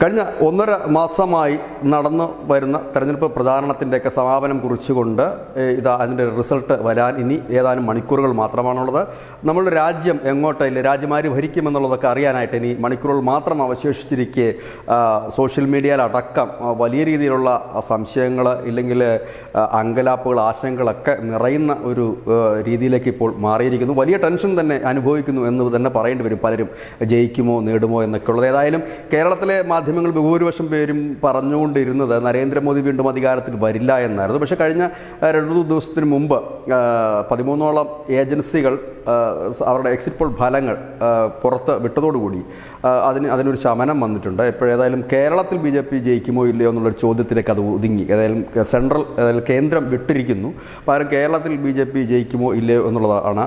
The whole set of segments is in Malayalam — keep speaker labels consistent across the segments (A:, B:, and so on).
A: കഴിഞ്ഞ 1.5 മാസമായി നടന്നു വരുന്ന തെരഞ്ഞെടുപ്പ് പ്രചാരണത്തിൻ്റെയൊക്കെ സമാപനം കുറിച്ചുകൊണ്ട് അതിൻ്റെ റിസൾട്ട് വരാൻ ഇനി ഏതാനും മണിക്കൂറുകൾ മാത്രമാണുള്ളത്. നമ്മുടെ രാജ്യം എങ്ങോട്ടില്ല, രാജ്യമാര് ഭരിക്കുമെന്നുള്ളതൊക്കെ അറിയാനായിട്ട് ഇനി മണിക്കൂറുകൾ മാത്രം അവശേഷിച്ചിരിക്കെ സോഷ്യൽ മീഡിയയിലടക്കം വലിയ രീതിയിലുള്ള സംശയങ്ങൾ ഇല്ലെങ്കിൽ അങ്കലാപ്പുകൾ, ആശങ്കകളൊക്കെ നിറയുന്ന ഒരു രീതിയിലേക്ക് ഇപ്പോൾ മാറിയിരിക്കുന്നു. വലിയ ടെൻഷൻ തന്നെ അനുഭവിക്കുന്നു എന്ന് തന്നെ പറയേണ്ടി വരും പലരും, ജയിക്കുമോ നേടുമോ എന്നൊക്കെ ഉള്ളത്. ഏതായാലും കേരളത്തിലെ മാധ്യമങ്ങൾ ബഹുഭൂരിപക്ഷം പേരും പറഞ്ഞുകൊണ്ടിരുന്നത് നരേന്ദ്രമോദി വീണ്ടും അധികാരത്തിൽ വരില്ല എന്നായിരുന്നു. പക്ഷേ കഴിഞ്ഞ 2 ദിവസത്തിന് മുമ്പ് 13ഓളം ഏജൻസികൾ അവരുടെ എക്സിറ്റ് പോൾ ഫലങ്ങൾ പുറത്ത് വിട്ടതോടുകൂടി അതിനൊരു ശമനം വന്നിട്ടുണ്ട്. ഇപ്പോഴേതായാലും കേരളത്തിൽ BJP ജയിക്കുമോ ഇല്ലയോ എന്നുള്ളൊരു ചോദ്യത്തിലേക്ക് അത് ഒതുങ്ങി. ഏതായാലും കേന്ദ്രം വിട്ടിരിക്കുന്നു. പകരം കേരളത്തിൽ BJP ജയിക്കുമോ ഇല്ലയോ എന്നുള്ളതാണ്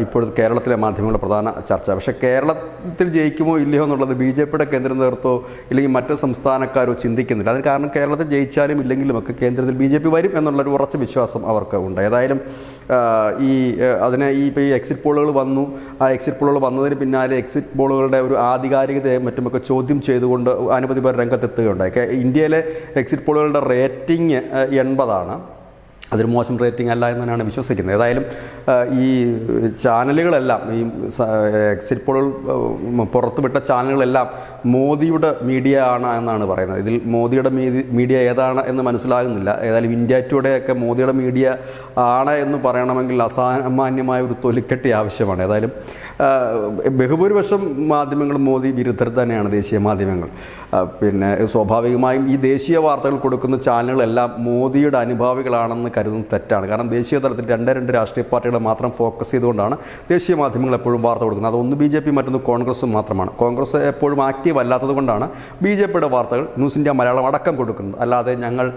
A: ഇപ്പോൾ കേരളത്തിലെ മാധ്യമങ്ങളുടെ പ്രധാന ചർച്ച. പക്ഷേ കേരളത്തിൽ ജയിക്കുമോ ഇല്ലയോ എന്നുള്ളത് BJPയുടെ കേന്ദ്ര നേതൃത്വമോ ഇല്ലെങ്കിൽ മറ്റ് സംസ്ഥാനക്കാരോ ചിന്തിക്കുന്നില്ല. അതിന് കാരണം കേരളത്തിൽ ജയിച്ചാലും ഇല്ലെങ്കിലും ഒക്കെ കേന്ദ്രത്തിൽ BJP വരും എന്നുള്ളൊരു ഉറച്ച വിശ്വാസം അവർക്ക് ഉണ്ട്. ഏതായാലും ഇപ്പോൾ ഈ എക്സിറ്റ് പോളുകൾ വന്നു. ആ എക്സിറ്റ് പോളുകൾ വന്നതിന് പിന്നാലെ എക്സിറ്റ് പോളുകളുടെ ഒരു ആധികാരികതയെ മറ്റുമൊക്കെ ചോദ്യം ചെയ്തുകൊണ്ട് അനവധി പേർ രംഗത്തെത്തുകയുണ്ടായി. ഇന്ത്യയിലെ എക്സിറ്റ് പോളുകളുടെ റേറ്റിംഗ് 80 അതൊരു മോശം റേറ്റിംഗ് അല്ല എന്ന് തന്നെയാണ് വിശ്വസിക്കുന്നത്. ഏതായാലും ഈ ചാനലുകളെല്ലാം, ഈ എക്സിറ്റ് പോളുകൾ പുറത്തുവിട്ട ചാനലുകളെല്ലാം മോദിയുടെ മീഡിയ ആണ് എന്നാണ് പറയുന്നത്. ഇതിൽ മോദിയുടെ മീഡിയ ഏതാണ് എന്ന് മനസ്സിലാകുന്നില്ല. ഏതായാലും ഇന്ത്യ ടുഡേയൊക്കെ മോദിയുടെ മീഡിയ ആണ് എന്ന് പറയണമെങ്കിൽ അസാമാന്യമായ ഒരു തൊലിക്കെട്ടി ആവശ്യമാണ്. ഏതായാലും ബഹുഭൂരിപക്ഷം മാധ്യമങ്ങൾ മോദി വിരുദ്ധർ തന്നെയാണ്, ദേശീയ മാധ്യമങ്ങൾ. പിന്നെ സ്വാഭാവികമായും ഈ ദേശീയ വാർത്തകൾ കൊടുക്കുന്ന ചാനലുകളെല്ലാം മോദിയുടെ അനുഭാവികളാണെന്ന് കരുതുന്നത് തെറ്റാണ്. കാരണം ദേശീയ തലത്തിൽ 2 രാഷ്ട്രീയ പാർട്ടികളെ മാത്രം ഫോക്കസ് ചെയ്തുകൊണ്ടാണ് ദേശീയ മാധ്യമങ്ങൾ എപ്പോഴും വാർത്ത കൊടുക്കുന്നത്. അതൊന്ന് BJP, മറ്റൊന്ന് കോൺഗ്രസും മാത്രമാണ്. കോൺഗ്രസ് എപ്പോഴും ആക്റ്റീവ് അല്ലാത്തത് കൊണ്ടാണ് BJPയുടെ വാർത്തകൾ ന്യൂസ് ഇന്ത്യ മലയാളം അടക്കം കൊടുക്കുന്നത്. അല്ലാതെ ഞങ്ങൾ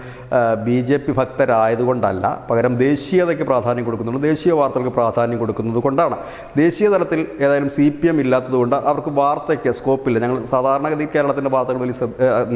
A: BJP ഭക്തരായതുകൊണ്ടല്ല, പകരം ദേശീയതയ്ക്ക് പ്രാധാന്യം കൊടുക്കുന്നുണ്ട്, ദേശീയ വാർത്തകൾക്ക് പ്രാധാന്യം കൊടുക്കുന്നത് കൊണ്ടാണ്. ദേശീയ തലത്തിൽ ഏതായാലും CPM ഇല്ലാത്തതുകൊണ്ട് അവർക്ക് വാർത്തയ്ക്ക് സ്കോപ്പില്ല. ഞങ്ങൾ സാധാരണഗതി കേരളത്തിൻ്റെ വാർത്തകൾ വലിയ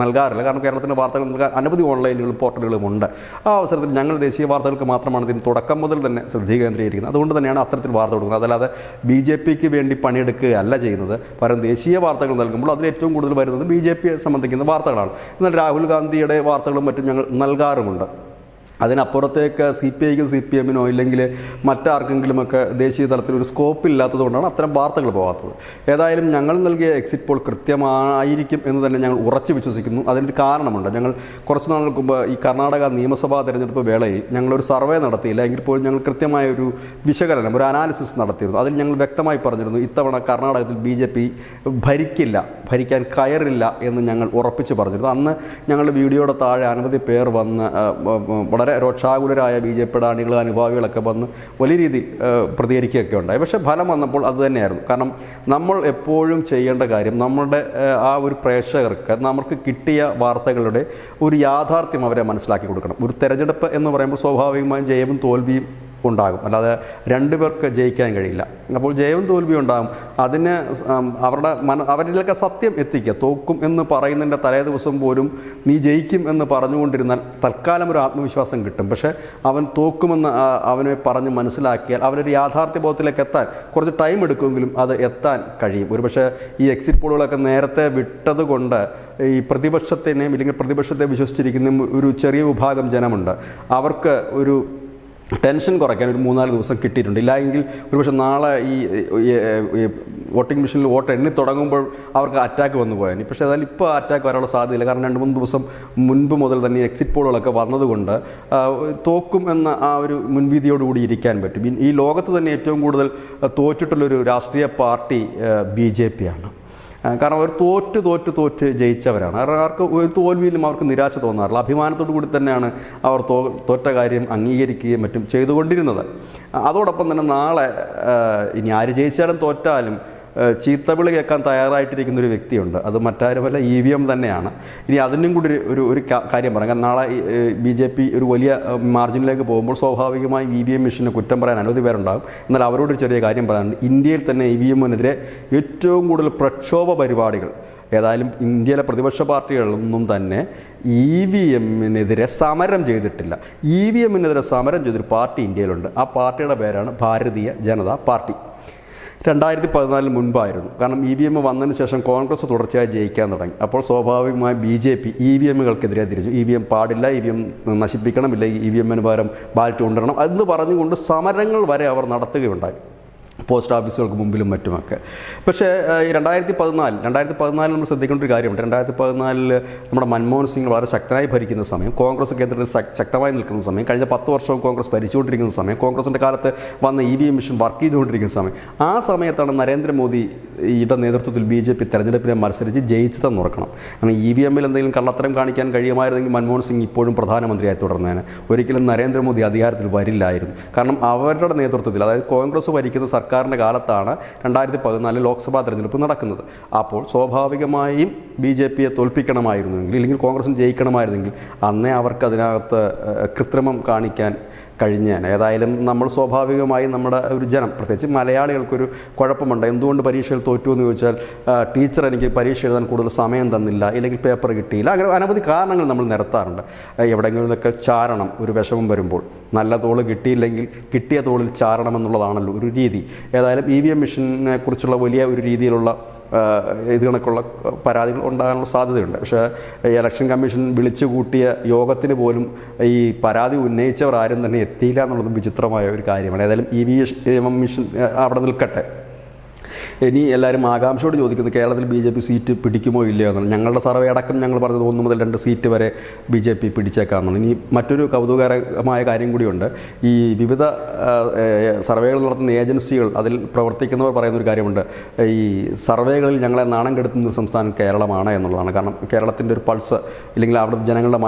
A: നൽകാറില്ല. കാരണം കേരളത്തിൻ്റെ വാർത്തകൾ നൽകാൻ അനവധി ഓൺലൈനുകളും പോർട്ടലുകളും ഉണ്ട്. ആ അവസരത്തിൽ ഞങ്ങൾ ദേശീയ വാർത്തകൾക്ക് മാത്രമാണ് ഇതിന് തുടക്കം മുതൽ തന്നെ ശ്രദ്ധ കേന്ദ്രീകരിക്കുന്നത്. അതുകൊണ്ട് തന്നെയാണ് അത്തരത്തിൽ വാർത്ത കൊടുക്കുന്നത്. അതല്ലാതെ BJPക്ക് വേണ്ടി പണിയെടുക്കുകയല്ല ചെയ്യുന്നത്. പകരം ദേശീയ വാർത്തകൾ നൽകുമ്പോൾ അതിൽ ഏറ്റവും കൂടുതൽ വരുന്നത് BJPയെ സംബന്ധിക്കുന്ന വാർത്തകളാണ്. എന്നാൽ രാഹുൽ ഗാന്ധിയുടെ വാർത്തകളും മറ്റും ഞങ്ങൾ നൽകാറുമുണ്ട്. അതിനപ്പുറത്തേക്ക് CPIക്കോ CPMനോ ഇല്ലെങ്കിൽ മറ്റാർക്കെങ്കിലുമൊക്കെ ദേശീയ തലത്തിൽ ഒരു സ്കോപ്പ് ഇല്ലാത്തതുകൊണ്ടാണ് അത്തരം വാർത്തകൾ പോകാത്തത്. ഏതായാലും ഞങ്ങൾ നൽകിയ എക്സിറ്റ് പോൾ കൃത്യമായിരിക്കും എന്ന് തന്നെ ഞങ്ങൾ ഉറച്ചു വിശ്വസിക്കുന്നു. അതിനൊരു കാരണമുണ്ട്. ഞങ്ങൾ കുറച്ച് നാളുകൾക്ക് മുമ്പ് ഈ കർണാടക നിയമസഭാ തെരഞ്ഞെടുപ്പ് വേളയിൽ ഞങ്ങളൊരു സർവേ നടത്തിയില്ല. എങ്കിൽ പോലും ഞങ്ങൾ കൃത്യമായൊരു വിശകലനം, ഒരു അനാലിസിസ് നടത്തിയിരുന്നു. അതിൽ ഞങ്ങൾ വ്യക്തമായി പറഞ്ഞിരുന്നു, ഇത്തവണ കർണാടകത്തിൽ BJP ഭരിക്കില്ല, ഭരിക്കാൻ കയറില്ല എന്ന് ഞങ്ങൾ ഉറപ്പിച്ച് പറഞ്ഞിരുന്നു. അന്ന് ഞങ്ങളുടെ വീഡിയോയുടെ താഴെ അനവധി പേർ വന്ന് വളരെ രോക്ഷാകുലരായ BJPയുടെ അണികൾ, അനുഭാവികളൊക്കെ വന്ന് വലിയ രീതിയിൽ പ്രതികരിക്കുകയൊക്കെ ഉണ്ടായി. പക്ഷേ ഫലം വന്നപ്പോൾ അത് തന്നെയായിരുന്നു. കാരണം നമ്മൾ എപ്പോഴും ചെയ്യേണ്ട കാര്യം, നമ്മുടെ ആ ഒരു പ്രേക്ഷകർക്ക് നമുക്ക് കിട്ടിയ വാർത്തകളുടെ ഒരു യാഥാർത്ഥ്യം അവരെ മനസ്സിലാക്കി കൊടുക്കണം. ഒരു തെരഞ്ഞെടുപ്പ് എന്ന് പറയുമ്പോൾ സ്വാഭാവികമായും ജയവും തോൽവിയും ഉണ്ടാകും. അല്ലാതെ 2 പേർക്ക് ജയിക്കാൻ കഴിയില്ല. അപ്പോൾ ജയവും തോൽവിയും ഉണ്ടാകും. അതിന് അവരിലൊക്കെ സത്യം എത്തിക്കുക. തോക്കും എന്ന് പറയുന്നതിൻ്റെ തലേ ദിവസം പോലും നീ ജയിക്കും എന്ന് പറഞ്ഞുകൊണ്ടിരുന്നാൽ തൽക്കാലം ഒരു ആത്മവിശ്വാസം കിട്ടും. പക്ഷേ അവൻ തോക്കുമെന്ന് അവനെ പറഞ്ഞ് മനസ്സിലാക്കിയാൽ അവനൊരു യാഥാർത്ഥ്യബോധത്തിലേക്ക് എത്താൻ കുറച്ച് ടൈം എടുക്കുമെങ്കിലും അത് എത്താൻ കഴിയും. ഒരുപക്ഷെ ഈ എക്സിറ്റ് പോളുകളൊക്കെ നേരത്തെ വിട്ടത് കൊണ്ട് ഈ പ്രതിപക്ഷത്തിനെയും ഇല്ലെങ്കിൽ പ്രതിപക്ഷത്തെ വിശ്വസിച്ചിരിക്കുന്ന ഒരു ചെറിയ വിഭാഗം ജനമുണ്ട്. അവർക്ക് ഒരു ടെൻഷൻ കുറയ്ക്കാൻ ഒരു 3-4 ദിവസം കിട്ടിയിട്ടുണ്ട്. ഇല്ലെങ്കിൽ ഒരുപക്ഷെ നാളെ ഈ വോട്ടിംഗ് മെഷീനിൽ വോട്ട് എണ്ണി തുടങ്ങുമ്പോൾ അവർക്ക് അറ്റാക്ക് വന്നു പോയാൽ. പക്ഷേ അതായത് ഇപ്പോൾ അറ്റാക്ക് വരാനുള്ള സാധ്യതയില്ല. കാരണം 2-3 ദിവസം മുൻപ് മുതൽ തന്നെ എക്സിറ്റ് പോളുകളൊക്കെ വന്നതുകൊണ്ട് തോക്കും എന്ന ആ ഒരു മുൻവിധിയോടുകൂടി ഇരിക്കാൻ പറ്റും. ഈ ലോകത്ത് തന്നെ ഏറ്റവും കൂടുതൽ തോറ്റിട്ടുള്ളൊരു രാഷ്ട്രീയ പാർട്ടി BJP ആണ്. കാരണം അവർ തോറ്റ് ജയിച്ചവരാണ്. കാരണം അവർക്ക് ഒരു തോൽവിയിലും അവർക്ക് നിരാശ തോന്നാറില്ല. അഭിമാനത്തോടു കൂടി തന്നെയാണ് അവർ തോറ്റ കാര്യം അംഗീകരിക്കുകയും മറ്റും ചെയ്തുകൊണ്ടിരുന്നത്. അതോടൊപ്പം തന്നെ നാളെ ഇനി ആര് ജയിച്ചാലും തോറ്റാലും ചീത്തവിളി കേൾക്കാൻ തയ്യാറായിട്ടിരിക്കുന്നൊരു വ്യക്തിയുണ്ട്. അത് മറ്റാരുമല്ല, EVM തന്നെയാണ്. ഇനി അതിനും കൂടി ഒരു കാര്യം പറയാം. കാരണം നാളെ BJP ഒരു വലിയ മാർജിനിലേക്ക് പോകുമ്പോൾ സ്വാഭാവികമായും EVM മെഷീനെ കുറ്റം പറയാൻ അനവധി പേരുണ്ടാകും. എന്നാൽ അവരോടൊരു ചെറിയ കാര്യം പറയാനുണ്ട്. ഇന്ത്യയിൽ തന്നെ EVMനെതിരെ ഏറ്റവും കൂടുതൽ പ്രക്ഷോഭ പരിപാടികൾ, ഏതായാലും ഇന്ത്യയിലെ പ്രതിപക്ഷ പാർട്ടികളൊന്നും തന്നെ EVMനെതിരെ സമരം ചെയ്തിട്ടില്ല. EVMനെതിരെ സമരം ചെയ്തൊരു പാർട്ടി ഇന്ത്യയിലുണ്ട്. ആ പാർട്ടിയുടെ പേരാണ് ഭാരതീയ ജനതാ പാർട്ടി. 2014 മുൻപായിരുന്നു. കാരണം EVM വന്നതിന് ശേഷം കോൺഗ്രസ് തുടർച്ചയായി ജയിക്കാൻ തുടങ്ങി. അപ്പോൾ സ്വാഭാവികമായി BJP EVMകൾക്കെതിരെ തിരിച്ചു. EVM പാടില്ല, EVM നശിപ്പിക്കണം, ഇല്ല EVMന് പകരം ബാലറ്റ് കൊണ്ടുവരണം എന്ന് പറഞ്ഞുകൊണ്ട് സമരങ്ങൾ വരെ അവർ നടത്തുകയുണ്ടായി, പോസ്റ്റ് ഓഫീസുകൾക്ക് മുമ്പിലും മറ്റുമൊക്കെ. പക്ഷേ 2014 നമ്മൾ ശ്രദ്ധിക്കേണ്ട ഒരു കാര്യമുണ്ട്. 2014 നമ്മുടെ മൻമോഹൻ സിംഗ് വളരെ ശക്തനായി ഭരിക്കുന്ന സമയം, കോൺഗ്രസ് കേന്ദ്രത്തിൽ ശക്തമായി നിൽക്കുന്ന സമയം, കഴിഞ്ഞ 10 വർഷവും കോൺഗ്രസ് ഭരിച്ചുകൊണ്ടിരിക്കുന്ന സമയം, കോൺഗ്രസിൻ്റെ കാലത്ത് വന്ന EVM മിഷൻ വർക്ക് ചെയ്തുകൊണ്ടിരിക്കുന്ന സമയം, ആ സമയത്താണ് നരേന്ദ്രമോദിയുടെ നേതൃത്വത്തിൽ BJP തെരഞ്ഞെടുപ്പിനെ മത്സരിച്ച് ജയിച്ചതെന്ന് ഓർക്കണം. കാരണം EVMൽ എന്തെങ്കിലും കള്ളത്തരം കാണിക്കാൻ കഴിയുമായിരുന്നെങ്കിൽ മൻമോഹൻ സിംഗ് ഇപ്പോഴും പ്രധാനമന്ത്രിയായി തുടർന്നേനെ. ഒരിക്കലും നരേന്ദ്രമോദി അധികാരത്തിൽ വരില്ലായിരുന്നു. കാരണം അവരുടെ നേതൃത്വത്തിൽ, അതായത് കോൺഗ്രസ് ഭരിക്കുന്ന സർക്കാരിൻ്റെ കാലത്താണ് 2014 ലോക്സഭാ തെരഞ്ഞെടുപ്പ് നടക്കുന്നത്. അപ്പോൾ സ്വാഭാവികമായും BJPയെ തോൽപ്പിക്കണമായിരുന്നെങ്കിൽ, ഇല്ലെങ്കിൽ കോൺഗ്രസിന് ജയിക്കണമായിരുന്നെങ്കിൽ അന്നേ അവർക്ക് അതിനകത്ത് കൃത്രിമം കാണിക്കാൻ കഴിഞ്ഞേനെ. ഏതായാലും നമ്മൾ സ്വാഭാവികമായും നമ്മുടെ ഒരു ജനം, പ്രത്യേകിച്ച് മലയാളികൾക്കൊരു കുഴപ്പമുണ്ട്. എന്തുകൊണ്ട് പരീക്ഷയിൽ തോറ്റു എന്ന് ചോദിച്ചാൽ, ടീച്ചർ എനിക്ക് പരീക്ഷ എഴുതാൻ കൂടുതൽ സമയം തന്നില്ല, ഇല്ലെങ്കിൽ പേപ്പർ കിട്ടിയില്ല, അങ്ങനെ അനവധി കാരണങ്ങൾ നമ്മൾ നിരത്താറുണ്ട്. എവിടെയെങ്കിലുമൊക്കെ ചാരണം ഒരു വിഷമം വരുമ്പോൾ. നല്ല തോള് കിട്ടിയില്ലെങ്കിൽ കിട്ടിയ തോളിൽ ചാരണമെന്നുള്ളതാണല്ലോ ഒരു രീതി. ഏതായാലും EVM മിഷനെ കുറിച്ചുള്ള വലിയ ഒരു രീതിയിലുള്ള ഇത് കണക്കുള്ള പരാതികൾ ഉണ്ടാകാനുള്ള സാധ്യതയുണ്ട്. പക്ഷേ ഇലക്ഷൻ കമ്മീഷൻ വിളിച്ചു കൂട്ടിയ യോഗത്തിന് പോലും ഈ പരാതി ഉന്നയിച്ചവർ ആരും തന്നെ എത്തിയില്ല എന്നുള്ളതും വിചിത്രമായ ഒരു കാര്യമാണ്. ഏതായാലും EVM മിഷൻ അവിടെ നിൽക്കട്ടെ. ഇനി എല്ലാവരും ആകാംക്ഷയോട് ചോദിക്കുന്നത് കേരളത്തിൽ BJP സീറ്റ് പിടിക്കുമോ ഇല്ലയോ എന്നാണ്. ഞങ്ങളുടെ സർവേ അടക്കം ഞങ്ങൾ പറഞ്ഞത് 1 മുതൽ 2 സീറ്റ് വരെ BJP പിടിച്ചേക്കാമെന്നാണ്. ഇനി മറ്റൊരു കൗതുകകരമായ കാര്യം കൂടിയുണ്ട്. ഈ വിവിധ സർവേകൾ നടത്തുന്ന ഏജൻസികൾ, അതിൽ പ്രവർത്തിക്കുന്നവർ പറയുന്നൊരു കാര്യമുണ്ട്. ഈ സർവേകളിൽ ഞങ്ങളെ നാണം കെടുത്തുന്ന സംസ്ഥാനം കേരളമാണ് എന്നുള്ളതാണ്. കാരണം കേരളത്തിൻ്റെ ഒരു പൾസ്, ഇല്ലെങ്കിൽ അവിടെ ജനങ്ങളുടെ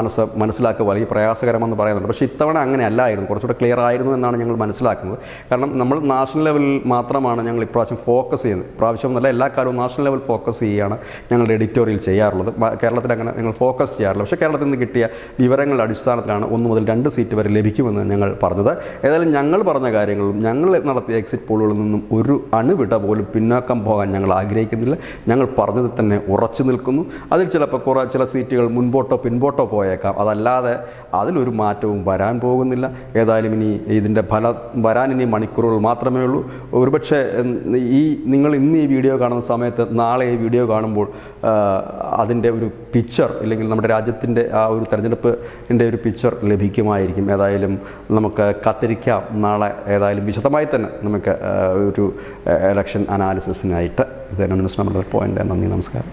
A: മനസ്സിലാക്കുക വലിയ പ്രയാസകരമെന്ന് പറയുന്നുണ്ട്. പക്ഷേ ഇത്തവണ അങ്ങനെ അല്ലായിരുന്നു, കുറച്ചുകൂടെ ക്ലിയർ ആയിരുന്നു എന്നാണ് ഞങ്ങൾ മനസ്സിലാക്കുന്നത്. കാരണം നമ്മൾ നാഷണൽ ലെവലിൽ മാത്രമാണ് ഞങ്ങൾ ഇപ്രാവശ്യം ഫോക്കസ് ചെയ്യുന്നത്. പ്രാവശ്യം എന്നല്ല, എല്ലാ കാലവും നാഷണൽ ലെവൽ ഫോക്കസ് ചെയ്യുകയാണ് ഞങ്ങളുടെ എഡിറ്റോറിയൽ ചെയ്യാറുള്ളത്. കേരളത്തിൽ അങ്ങനെ ഞങ്ങൾ ഫോക്കസ് ചെയ്യാറില്ല. പക്ഷേ കേരളത്തിൽ നിന്ന് കിട്ടിയ വിവരങ്ങളുടെ അടിസ്ഥാനത്തിലാണ് 1 മുതൽ 2 സീറ്റ് വരെ ലഭിക്കുമെന്ന് ഞങ്ങൾ പറഞ്ഞത്. ഏതായാലും ഞങ്ങൾ പറഞ്ഞ കാര്യങ്ങളും ഞങ്ങൾ നടത്തിയ എക്സിറ്റ് പോളുകളിൽ നിന്നും ഒരു അണുവിട പോലും പിന്നാക്കം പോകാൻ ഞങ്ങൾ ആഗ്രഹിക്കുന്നില്ല. ഞങ്ങൾ പറഞ്ഞത് തന്നെ ഉറച്ചു നിൽക്കുന്നു. അതിൽ ചിലപ്പോൾ ചില സീറ്റുകൾ മുൻപോട്ടോ പിൻപോട്ടോ പോയേക്കാം, അതല്ലാതെ അതിലൊരു മാറ്റവും വരാൻ പോകുന്നില്ല. ഏതായാലും ഇനി ഇതിൻ്റെ ഫലം വരാൻ ഇനി മണിക്കൂറുകൾ മാത്രമേ ഉള്ളൂ. ഒരുപക്ഷെ നിങ്ങൾ ഇന്ന് ഈ വീഡിയോ കാണുന്ന സമയത്ത് നാളെ ഈ വീഡിയോ കാണുമ്പോൾ അതിൻ്റെ ഒരു പിക്ചർ, ഇല്ലെങ്കിൽ നമ്മുടെ രാജ്യത്തിൻ്റെ ആ ഒരു തെരഞ്ഞെടുപ്പിൻ്റെ ഒരു പിക്ചർ ലഭിക്കുമായിരിക്കും. ഏതായാലും നമുക്ക് കാത്തിരിക്കാം. നാളെ ഏതായാലും വിശദമായി തന്നെ നമുക്ക് ഒരു ഇലക്ഷൻ അനാലിസിസിനായിട്ട്. ഇത് ന്യൂസ് നമ്പർ പോയിൻ്റ്. നന്ദി, നമസ്കാരം.